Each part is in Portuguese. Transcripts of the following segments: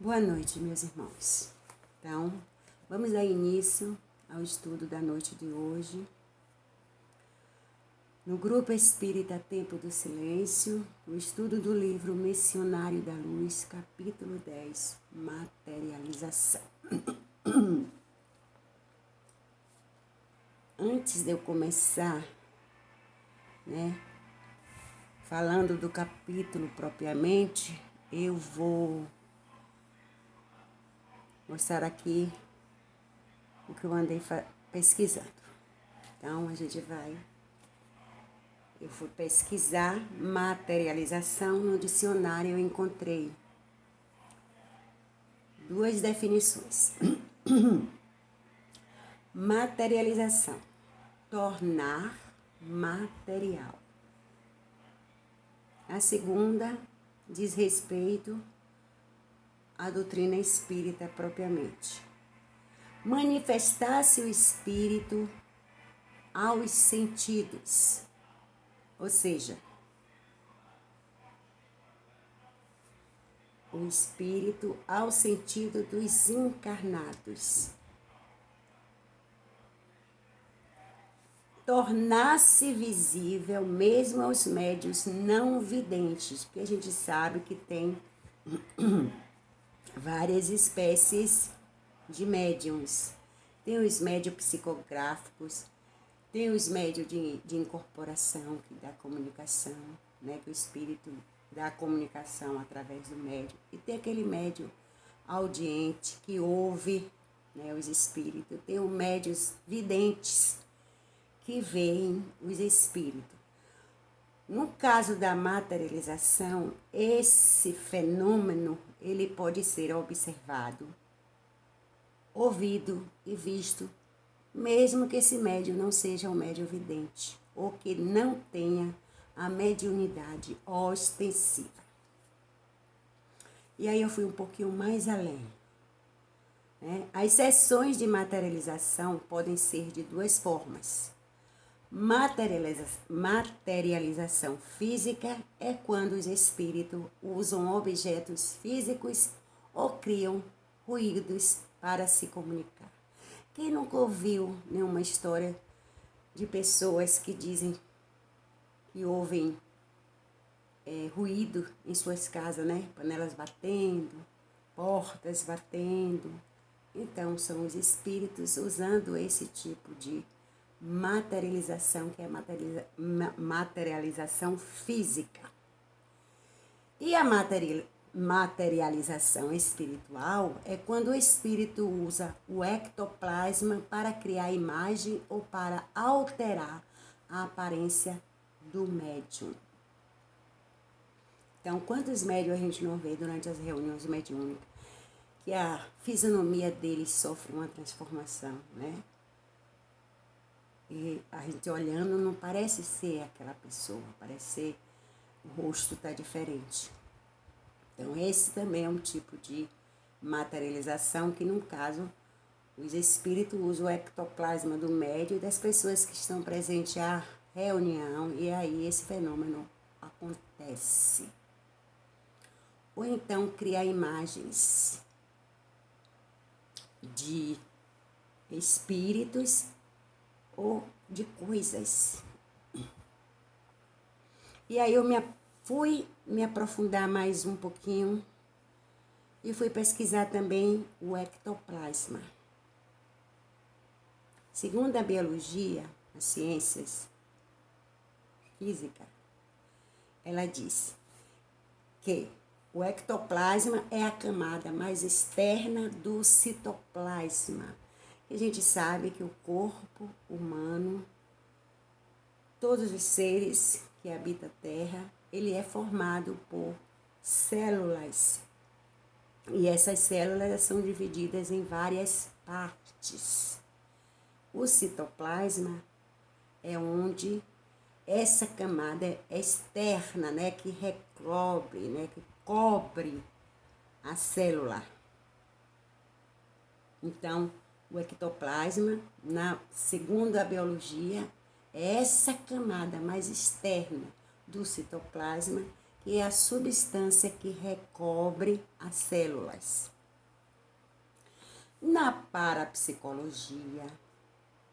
Boa noite, meus irmãos. Então, vamos dar início ao estudo da noite de hoje. No Grupo Espírita Tempo do Silêncio, o estudo do livro Missionário da Luz, capítulo 10, Materialização. Antes de eu começar, falando do capítulo propriamente, eu vou mostrar aqui o que eu andei pesquisando. Então, eu fui pesquisar materialização no dicionário, eu encontrei duas definições. Materialização, tornar material. A segunda diz respeito à doutrina espírita propriamente. Manifestar-se o espírito aos sentidos, ou seja, o espírito ao sentido dos encarnados. Tornar-se visível mesmo aos médiuns não videntes, porque a gente sabe que tem várias espécies de médiums. Tem os médios psicográficos, tem os médios de incorporação, que dá comunicação, que o espírito dá comunicação através do médium. E tem aquele médium audiente que ouve os espíritos. Tem os médios videntes que veem os espíritos. No caso da materialização, esse fenômeno ele pode ser observado, ouvido e visto, mesmo que esse médium não seja um médium vidente ou que não tenha a mediunidade ostensiva. E aí eu fui um pouquinho mais além. As sessões de materialização podem ser de duas formas. Materialização física é quando os espíritos usam objetos físicos ou criam ruídos para se comunicar. Quem nunca ouviu nenhuma história de pessoas que dizem que ouvem ruído em suas casas, Panelas batendo, portas batendo. Então, são os espíritos usando esse tipo de materialização, que é materialização física. E a materialização espiritual é quando o espírito usa o ectoplasma para criar imagem ou para alterar a aparência do médium. Então, quantos médiums a gente não vê durante as reuniões mediúnicas que a fisionomia deles sofre uma transformação, E a gente olhando não parece ser aquela pessoa, parece ser o rosto está diferente. Então, esse também é um tipo de materialização que, no caso, os espíritos usam o ectoplasma do médium e das pessoas que estão presentes à reunião, e aí esse fenômeno acontece. Ou então criar imagens de espíritos ou de coisas. E aí eu fui me aprofundar mais um pouquinho e fui pesquisar também o ectoplasma. Segundo a biologia, as ciências física, ela diz que o ectoplasma é a camada mais externa do citoplasma. E a gente sabe que o corpo humano, todos os seres que habitam a Terra, ele é formado por células. E essas células são divididas em várias partes. O citoplasma é onde essa camada é externa, que recobre, que cobre a célula. Então, o ectoplasma, segundo a biologia, é essa camada mais externa do citoplasma que é a substância que recobre as células. Na parapsicologia,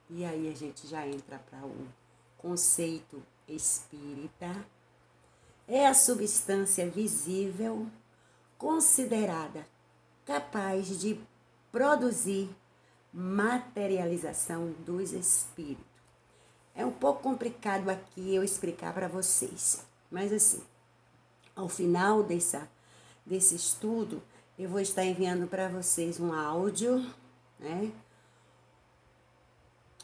e aí a gente já entra para o conceito espírita, é a substância visível considerada capaz de produzir materialização dos espíritos. É um pouco complicado aqui eu explicar para vocês, mas assim, ao final desse estudo, eu vou estar enviando para vocês um áudio, né?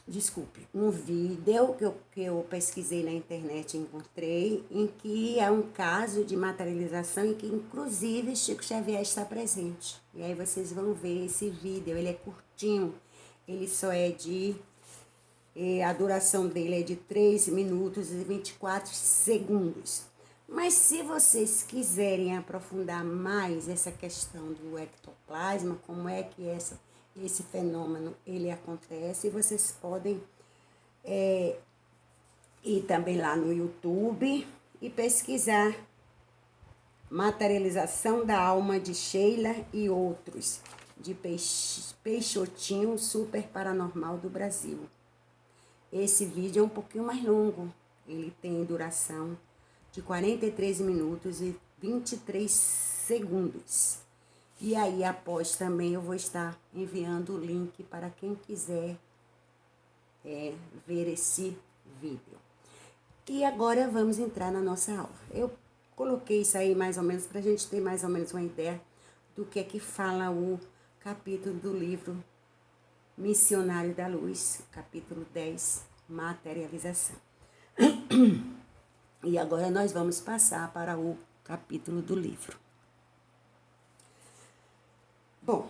Desculpe, um vídeo que eu pesquisei na internet e encontrei, em que é um caso de materialização em que, inclusive, Chico Xavier está presente. E aí vocês vão ver esse vídeo, ele é curtinho, ele só é a duração dele é de 3 minutos e 24 segundos. Mas se vocês quiserem aprofundar mais essa questão do ectoplasma, como é que esse fenômeno ele acontece, vocês podem ir também lá no YouTube e pesquisar Materialização da Alma de Sheila e outros, de Peixotinho Super Paranormal do Brasil. Esse vídeo é um pouquinho mais longo, ele tem duração de 43 minutos e 23 segundos. E aí, após também, eu vou estar enviando o link para quem quiser ver esse vídeo. E agora vamos entrar na nossa aula. Eu coloquei isso aí mais ou menos para a gente ter mais ou menos uma ideia do que é que fala o capítulo do livro Missionário da Luz, capítulo 10, Materialização. E agora nós vamos passar para o capítulo do livro. Bom,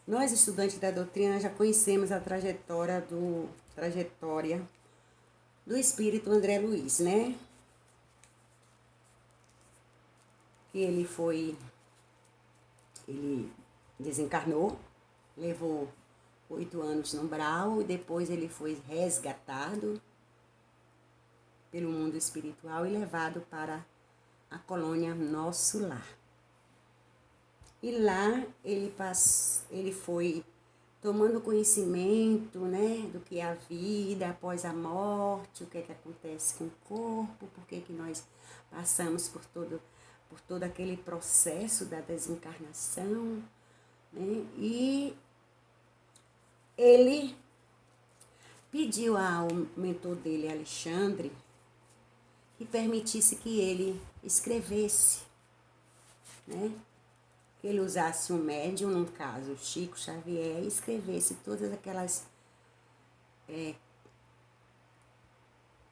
nós estudantes da doutrina já conhecemos a trajetória do espírito André Luiz, né? Que ele desencarnou, levou 8 anos no umbral e depois ele foi resgatado pelo mundo espiritual e levado para a colônia Nosso Lar. E lá ele foi tomando conhecimento, né, do que é a vida após a morte, o que é que acontece com o corpo, por que nós passamos por todo aquele processo da desencarnação, né, e ele pediu ao mentor dele, Alexandre, que permitisse que ele escrevesse, né, que ele usasse um médium, no caso Chico Xavier, e escrevesse todas aquelas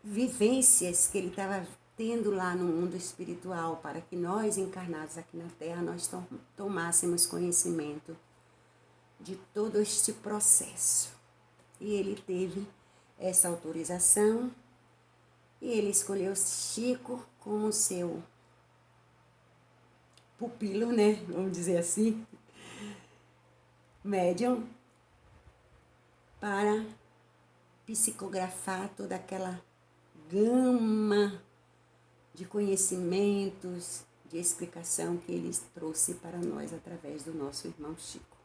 vivências que ele estava tendo lá no mundo espiritual, para que nós, encarnados aqui na Terra, nós tomássemos conhecimento de todo este processo. E ele teve essa autorização, e ele escolheu Chico como seu pupilo, né, vamos dizer assim, médium, para psicografar toda aquela gama de conhecimentos, de explicação que ele trouxe para nós através do nosso irmão Chico.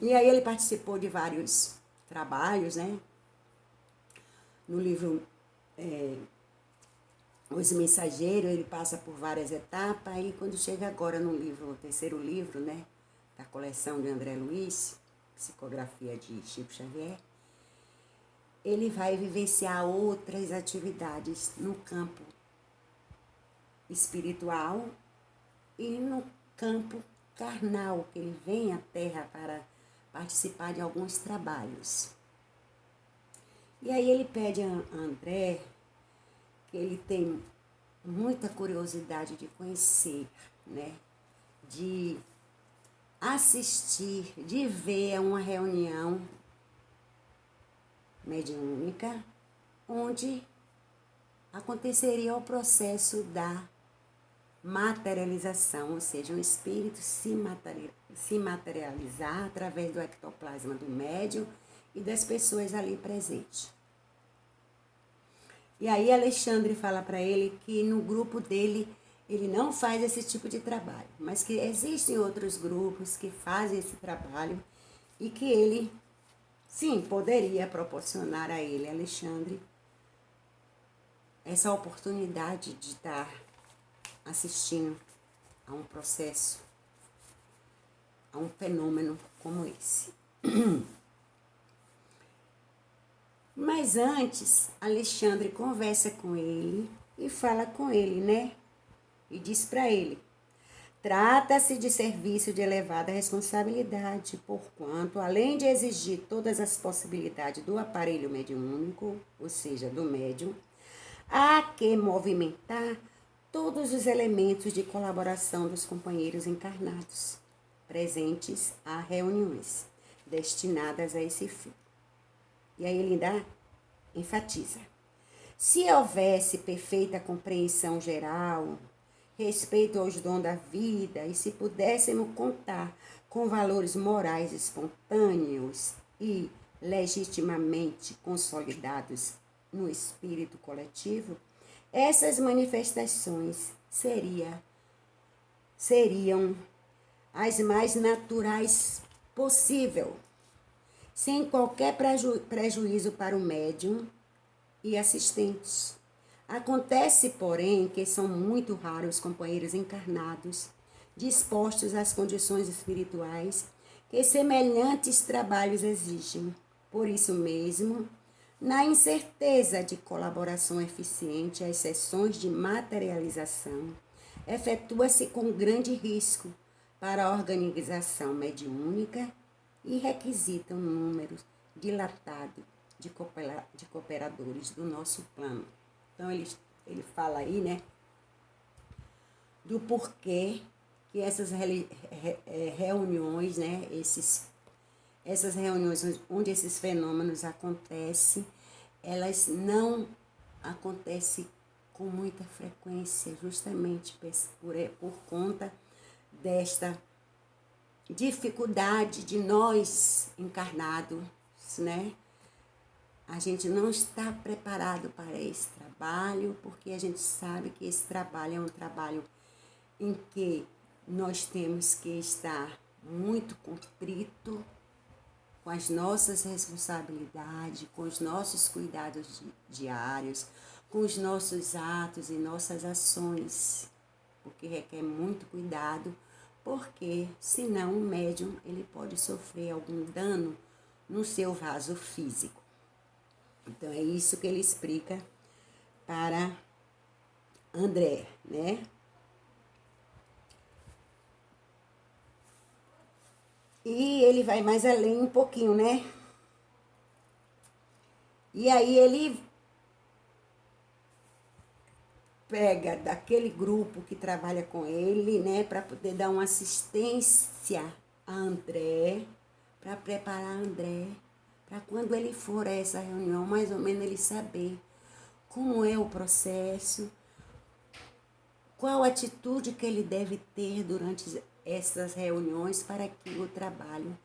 E aí ele participou de vários trabalhos, né? No livro Os Mensageiros, ele passa por várias etapas, e quando chega agora no livro, o terceiro livro, né, da coleção de André Luiz, Psicografia de Chico Xavier, ele vai vivenciar outras atividades no campo espiritual e no campo carnal, que ele vem à Terra para participar de alguns trabalhos. E aí ele pede a André, que ele tem muita curiosidade de conhecer, né, de assistir, de ver uma reunião mediúnica, onde aconteceria o processo da materialização, ou seja, um espírito se materializar através do ectoplasma do médium e das pessoas ali presentes. E aí Alexandre fala para ele que no grupo dele ele não faz esse tipo de trabalho, mas que existem outros grupos que fazem esse trabalho e que ele, sim, poderia proporcionar a ele, Alexandre, essa oportunidade de estar assistindo a um processo, a um fenômeno como esse. Mas antes, Alexandre conversa com ele e fala com ele, né? E diz para ele: trata-se de serviço de elevada responsabilidade, porquanto, além de exigir todas as possibilidades do aparelho mediúnico, ou seja, do médium, há que movimentar todos os elementos de colaboração dos companheiros encarnados, presentes a reuniões destinadas a esse fim. E aí ele ainda enfatiza: se houvesse perfeita compreensão geral, respeito aos dons da vida, e se pudéssemos contar com valores morais espontâneos e legitimamente consolidados no espírito coletivo, essas manifestações seriam as mais naturais possível, sem qualquer prejuízo para o médium e assistentes. Acontece, porém, que são muito raros os companheiros encarnados dispostos às condições espirituais que semelhantes trabalhos exigem. Por isso mesmo, na incerteza de colaboração eficiente às sessões de materialização, efetua-se com grande risco para a organização mediúnica e requisita um número dilatado de cooperadores do nosso plano. Então, ele fala aí, né, do porquê que essas reuniões, né, essas reuniões onde esses fenômenos acontecem, elas não acontecem com muita frequência, justamente por conta desta dificuldade de nós encarnados, né? A gente não está preparado para esse trabalho, porque a gente sabe que esse trabalho é um trabalho em que nós temos que estar muito contrito com as nossas responsabilidades, com os nossos cuidados diários, com os nossos atos e nossas ações, porque requer muito cuidado, porque senão o médium ele pode sofrer algum dano no seu vaso físico. Então, é isso que ele explica para André, né? E ele vai mais além um pouquinho, né? E aí ele pega daquele grupo que trabalha com ele, né? Para poder dar uma assistência a André, para preparar André, para quando ele for a essa reunião, mais ou menos ele saber como é o processo, qual atitude que ele deve ter durante essas reuniões para que o trabalho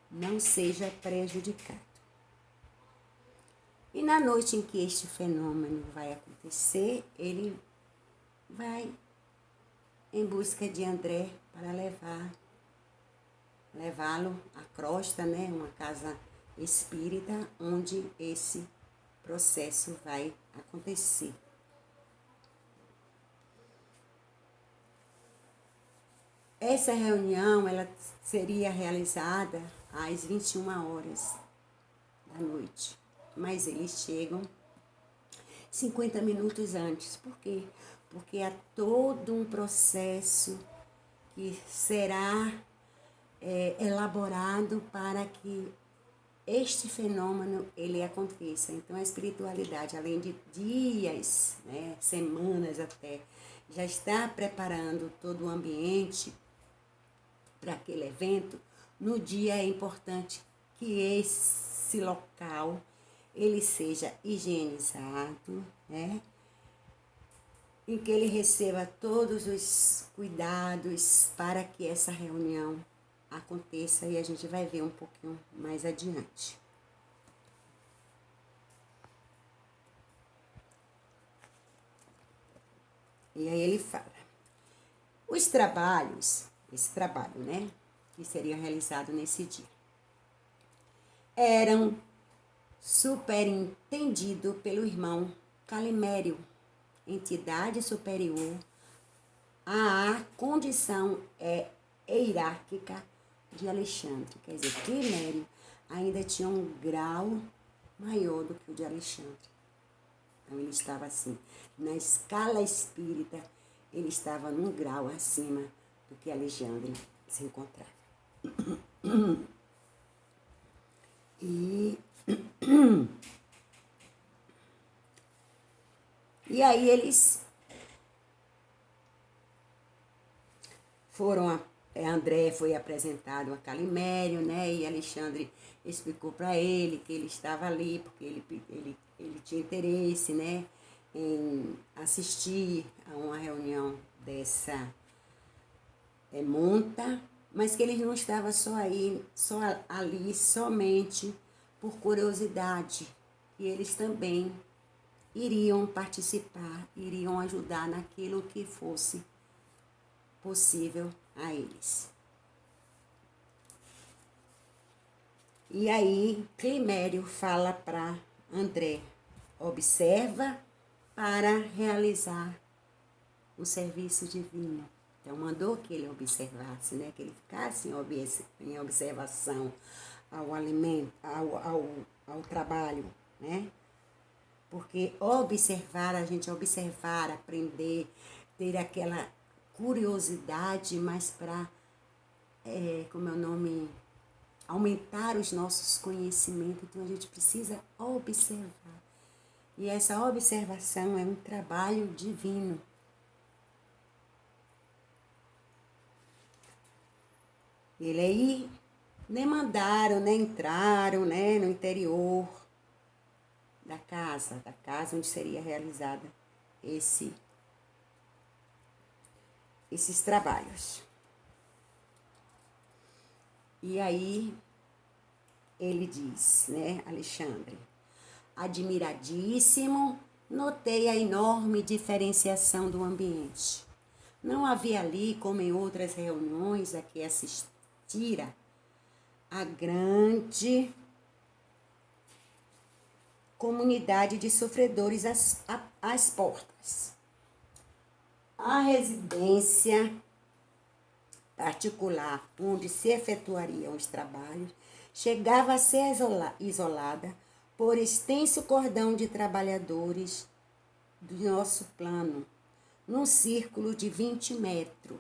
não seja prejudicado. E na noite em que este fenômeno vai acontecer, ele vai em busca de André para levá-lo à Crosta, né, uma casa espírita, onde esse processo vai acontecer. Essa reunião ela seria realizada às 21 horas da noite, mas eles chegam 50 minutos antes. Por quê? Porque há todo um processo que será elaborado para que este fenômeno ele aconteça. Então, a espiritualidade, além de dias, né, semanas até, já está preparando todo o ambiente para aquele evento. No dia é importante que esse local ele seja higienizado, né? Em que ele receba todos os cuidados para que essa reunião aconteça, e a gente vai ver um pouquinho mais adiante. E aí ele fala, os trabalhos, esse trabalho, né, que seria realizado nesse dia, eram superintendido pelo irmão Calimério, entidade superior à condição hierárquica de Alexandre. Quer dizer, Calimério ainda tinha um grau maior do que o de Alexandre. Então ele estava assim, na escala espírita, ele estava num grau acima do que Alexandre se encontrava. E aí eles foram, André foi apresentado a Calimério, né? E Alexandre explicou para ele que ele estava ali, porque ele tinha interesse, né? Em assistir a uma reunião dessa monta, mas que ele não estava só ali somente por curiosidade, e eles também iriam participar, iriam ajudar naquilo que fosse possível a eles. E aí, Climério fala para André, observa para realizar o serviço divino. Então, mandou que ele observasse, né? Que ele ficasse em observação ao alimento, ao trabalho, né? Porque observar, a gente observar, aprender, ter aquela curiosidade, mas para, aumentar os nossos conhecimentos. Então, a gente precisa observar. E essa observação é um trabalho divino. Ele aí nem mandaram, nem entraram, né, no interior da casa onde seria realizada esses trabalhos. E aí ele diz, né, Alexandre, admiradíssimo, notei a enorme diferenciação do ambiente. Não havia ali, como em outras reuniões a que assistira, a grande comunidade de sofredores às portas. A residência particular onde se efetuariam os trabalhos chegava a ser isolada por extenso cordão de trabalhadores do nosso plano, num círculo de 20 metros.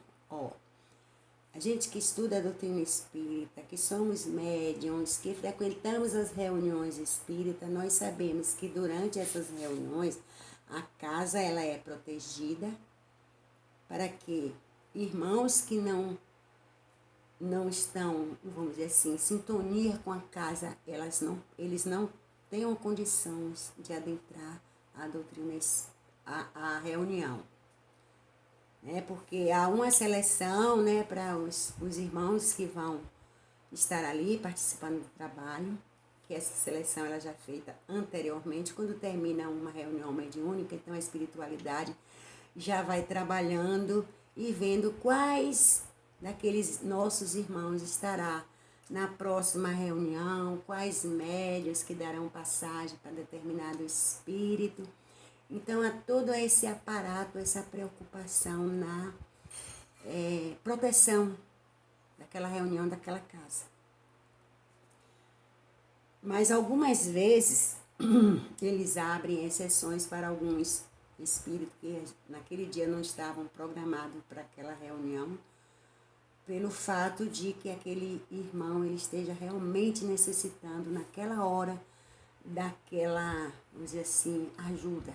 A gente que estuda a doutrina espírita, que somos médiuns, que frequentamos as reuniões espíritas, nós sabemos que durante essas reuniões a casa ela é protegida para que irmãos que não estão, vamos dizer assim, em sintonia com a casa, eles não tenham condições de adentrar a doutrina, a reunião. Porque há uma seleção, né, para os irmãos que vão estar ali participando do trabalho, que essa seleção ela já é feita anteriormente, quando termina uma reunião mediúnica, então a espiritualidade já vai trabalhando e vendo quais daqueles nossos irmãos estará na próxima reunião, quais médios que darão passagem para determinado espírito. Então, há todo esse aparato, essa preocupação na proteção daquela reunião, daquela casa. Mas algumas vezes eles abrem exceções para alguns espíritos que naquele dia não estavam programados para aquela reunião, pelo fato de que aquele irmão ele esteja realmente necessitando naquela hora daquela, vamos dizer assim, ajuda.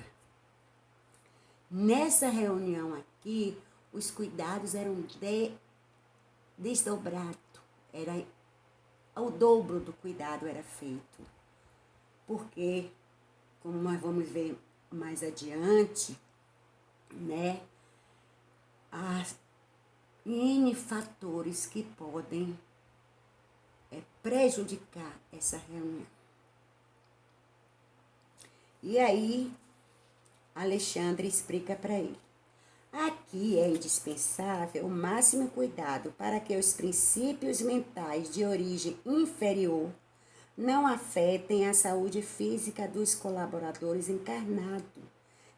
Nessa reunião aqui, os cuidados eram desdobrados, era o dobro do cuidado era feito. Porque, como nós vamos ver mais adiante, né, há N fatores que podem prejudicar essa reunião. E aí, Alexandre explica para ele. Aqui é indispensável o máximo cuidado para que os princípios mentais de origem inferior não afetem a saúde física dos colaboradores encarnados,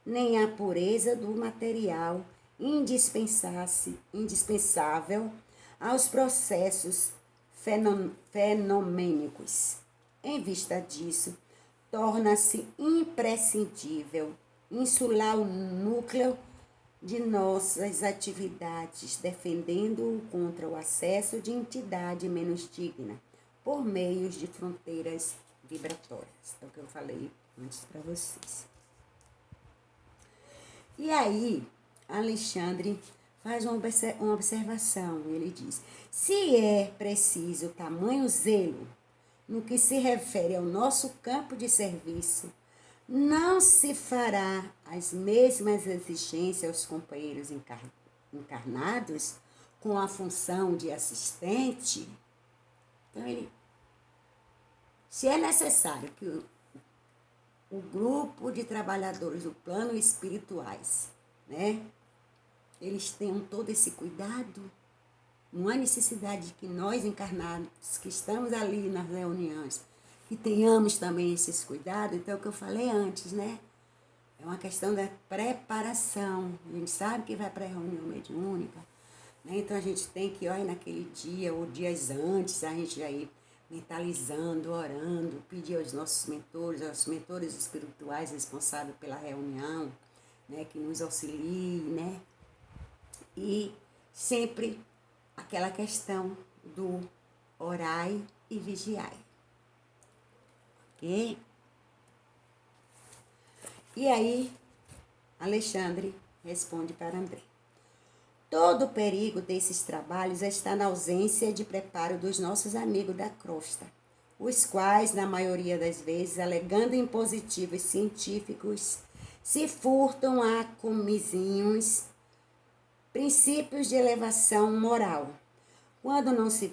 nem a pureza do material indispensável aos processos fenomênicos. Em vista disso, torna-se imprescindível insular o núcleo de nossas atividades, defendendo-o contra o acesso de entidade menos digna, por meios de fronteiras vibratórias. É o que eu falei antes para vocês. E aí, Alexandre faz uma observação. Ele diz: se é preciso tamanho zelo no que se refere ao nosso campo de serviço, não se fará as mesmas exigências aos companheiros encarnados com a função de assistente? Então, se é necessário que o grupo de trabalhadores do plano espirituais, né, eles tenham todo esse cuidado, não há necessidade de que nós encarnados, que estamos ali nas reuniões, que tenhamos também esses cuidados. Então, o que eu falei antes, né? É uma questão da preparação. A gente sabe que vai para a reunião mediúnica, né? Então, a gente tem que, olha, naquele dia ou dias antes, a gente já ir mentalizando, orando, pedir aos nossos mentores espirituais responsáveis pela reunião, né? Que nos auxiliem, né? E sempre aquela questão do orai e vigiai. Ok? E aí, Alexandre responde para André: todo o perigo desses trabalhos está na ausência de preparo dos nossos amigos da crosta, os quais, na maioria das vezes, alegando impositivos científicos, se furtam a comizinhos princípios de elevação moral, quando não se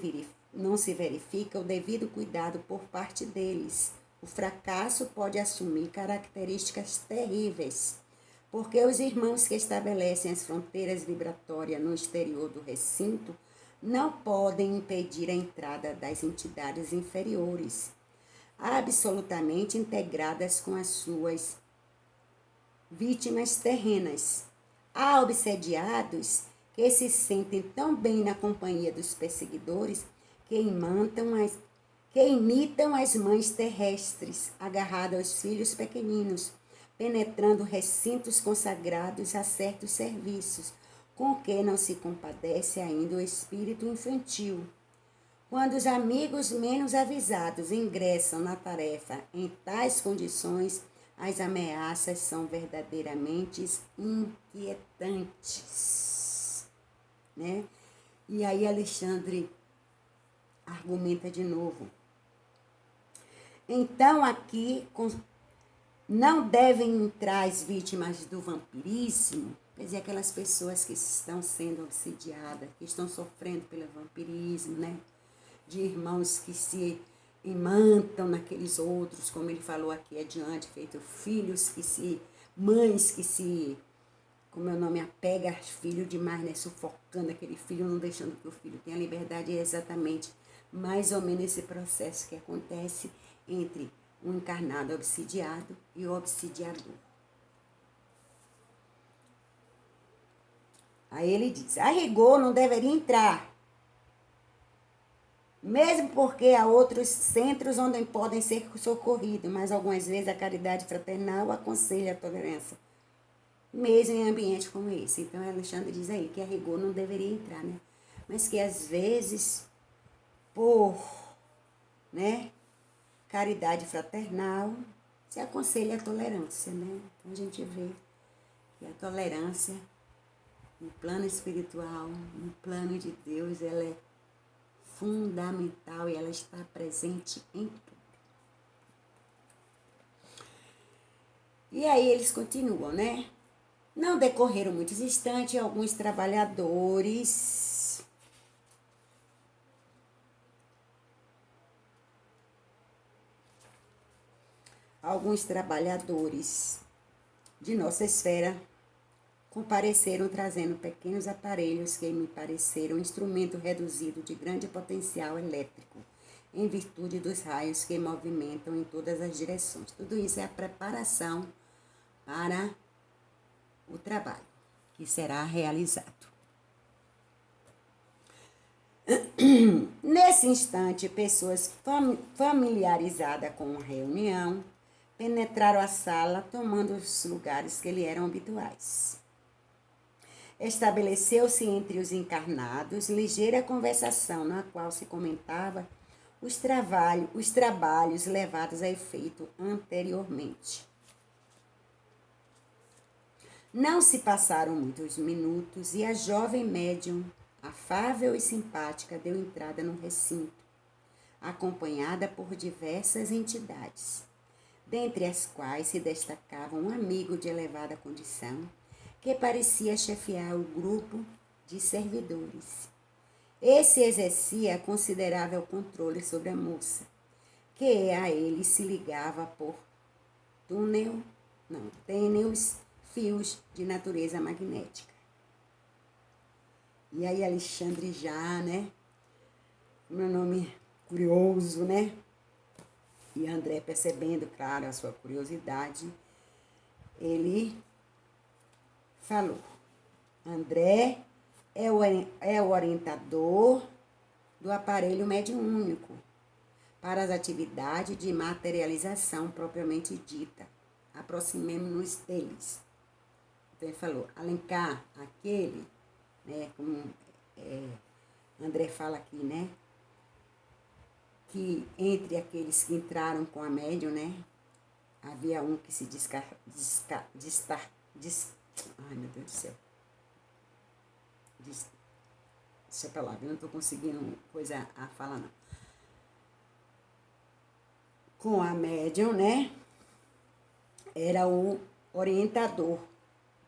verifica o devido cuidado por parte deles. O fracasso pode assumir características terríveis, porque os irmãos que estabelecem as fronteiras vibratórias no exterior do recinto não podem impedir a entrada das entidades inferiores, absolutamente integradas com as suas vítimas terrenas. Há obsediados que se sentem tão bem na companhia dos perseguidores que imitam as mães terrestres, agarradas aos filhos pequeninos, penetrando recintos consagrados a certos serviços, com que não se compadece ainda o espírito infantil. Quando os amigos menos avisados ingressam na tarefa em tais condições, as ameaças são verdadeiramente inquietantes, né? E aí Alexandre argumenta de novo. Então aqui não devem entrar as vítimas do vampirismo, quer dizer, aquelas pessoas que estão sendo obsidiadas, que estão sofrendo pelo vampirismo, né? De irmãos que se imantam naqueles outros, como ele falou aqui adiante, feito filhos mães que se, como é o nome, apega a filho demais, né? Sufocando aquele filho, não deixando que o filho tenha liberdade. É exatamente mais ou menos esse processo que acontece entre o encarnado obsidiado e o obsidiador. Aí ele diz: a rigor não deveria entrar, mesmo porque há outros centros onde podem ser socorridos, mas algumas vezes a caridade fraternal aconselha a tolerância, mesmo em ambiente como esse. Então, Alexandre diz aí que a rigor não deveria entrar, né? Mas que às vezes, por, né, caridade fraternal, se aconselha a tolerância, né? Então, a gente vê que a tolerância, no plano espiritual, no plano de Deus, ela é fundamental e ela está presente em tudo. E aí eles continuam, né? Não decorreram muitos instantes, alguns trabalhadores de nossa esfera compareceram trazendo pequenos aparelhos que me pareceram instrumento reduzido de grande potencial elétrico, em virtude dos raios que movimentam em todas as direções. Tudo isso é a preparação para o trabalho que será realizado. Nesse instante, pessoas familiarizadas com a reunião penetraram a sala, tomando os lugares que lhe eram habituais. Estabeleceu-se entre os encarnados ligeira conversação, na qual se comentava os trabalhos levados a efeito anteriormente. Não se passaram muitos minutos e a jovem médium, afável e simpática, deu entrada no recinto, acompanhada por diversas entidades, dentre as quais se destacava um amigo de elevada condição, que parecia chefiar o grupo de servidores. Esse exercia considerável controle sobre a moça, que a ele se ligava por tênues fios de natureza magnética. E aí Alexandre já, né? Meu nome curioso, né? E André, percebendo, claro, a sua curiosidade, ele falou: André é o orientador do aparelho mediúnico para as atividades de materialização propriamente dita. Aproximemo-nos deles. Então ele falou: Alencar, aquele, né, como André fala aqui, né, que entre aqueles que entraram com a médium, né, havia um que se ai, meu Deus do céu. Deixa pra lá, eu não estou conseguindo coisa a falar, não. Com a médium, né, era o orientador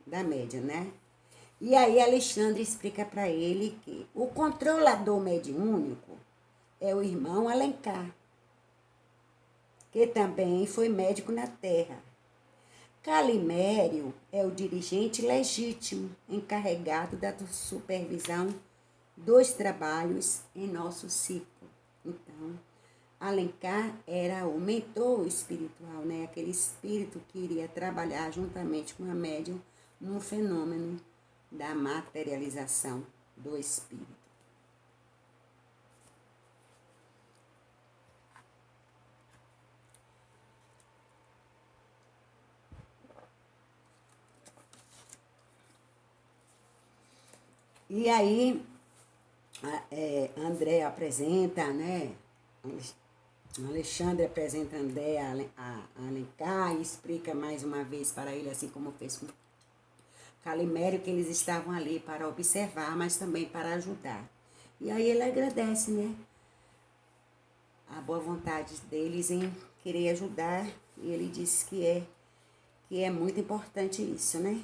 da médium, né? E aí Alexandre explica para ele que o controlador mediúnico é o irmão Alencar, que também foi médico na Terra. Calimério é o dirigente legítimo, encarregado da supervisão dos trabalhos em nosso ciclo. Então, Alencar era o mentor espiritual, né? Aquele espírito que iria trabalhar juntamente com a médium no fenômeno da materialização do espírito. E aí, André apresenta, né? Alexandre apresenta André a Alencar e explica mais uma vez para ele, assim como fez com Calimério, que eles estavam ali para observar, mas também para ajudar. E aí ele agradece, né, a boa vontade deles em querer ajudar, e ele disse que é muito importante isso, né?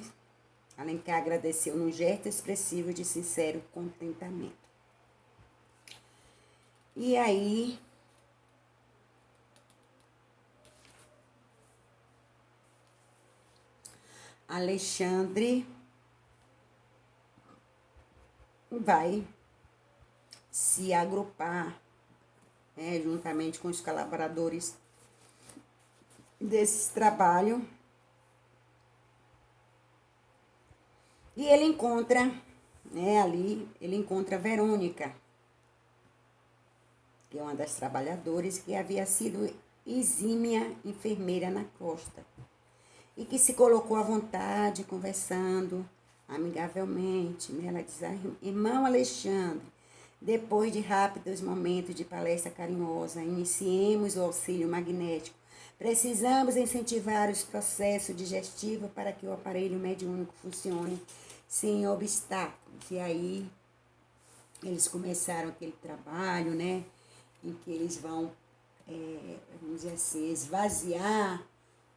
Alencar agradeceu num gesto expressivo de sincero contentamento. E aí, Alexandre vai se agrupar, né, juntamente com os colaboradores desse trabalho. E ele encontra, né, ali, ele encontra Verônica, que é uma das trabalhadoras que havia sido exímia enfermeira na costa e que se colocou à vontade, conversando amigavelmente, né? Ela diz: irmão Alexandre, depois de rápidos momentos de palestra carinhosa, iniciemos o auxílio magnético. Precisamos incentivar os processos digestivos para que o aparelho mediúnico funcione sem obstáculos. E aí, eles começaram aquele trabalho, né? Em que eles vão, vamos dizer assim, esvaziar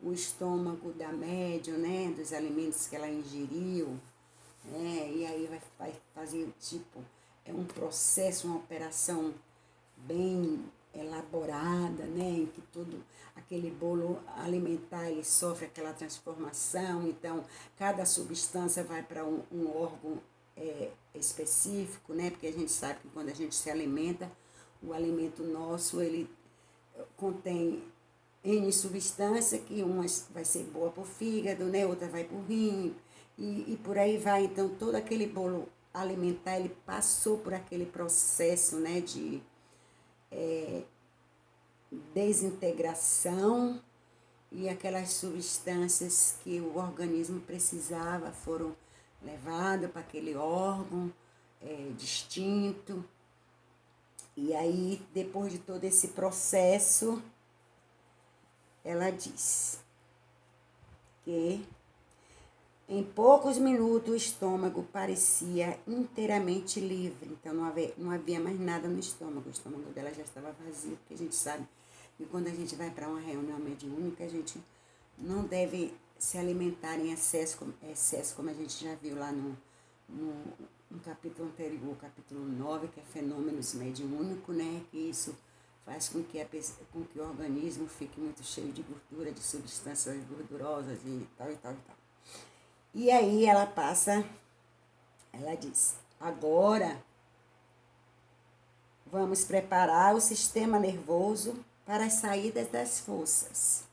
o estômago da médium, né? Dos alimentos que ela ingeriu, né? E aí vai fazer, tipo, um processo, uma operação bem elaborada, né, em que todo aquele bolo alimentar ele sofre aquela transformação, então cada substância vai para um órgão específico, né, porque a gente sabe que quando a gente se alimenta, o alimento nosso ele contém N substância, que uma vai ser boa para o fígado, né, outra vai para o rim, e por aí vai. Então todo aquele bolo alimentar ele passou por aquele processo, né, de desintegração, e aquelas substâncias que o organismo precisava foram levadas para aquele órgão distinto. E aí, depois de todo esse processo, ela diz que em poucos minutos o estômago parecia inteiramente livre, então não havia mais nada no estômago, o estômago dela já estava vazio, porque a gente sabe que quando a gente vai para uma reunião mediúnica, a gente não deve se alimentar em excesso, como a gente já viu lá no capítulo anterior, capítulo 9, que é fenômenos mediúnicos, né, que isso faz com que o organismo fique muito cheio de gordura, de substâncias gordurosas e tal, e tal, e tal. E aí ela diz, agora vamos preparar o sistema nervoso para as saídas das forças.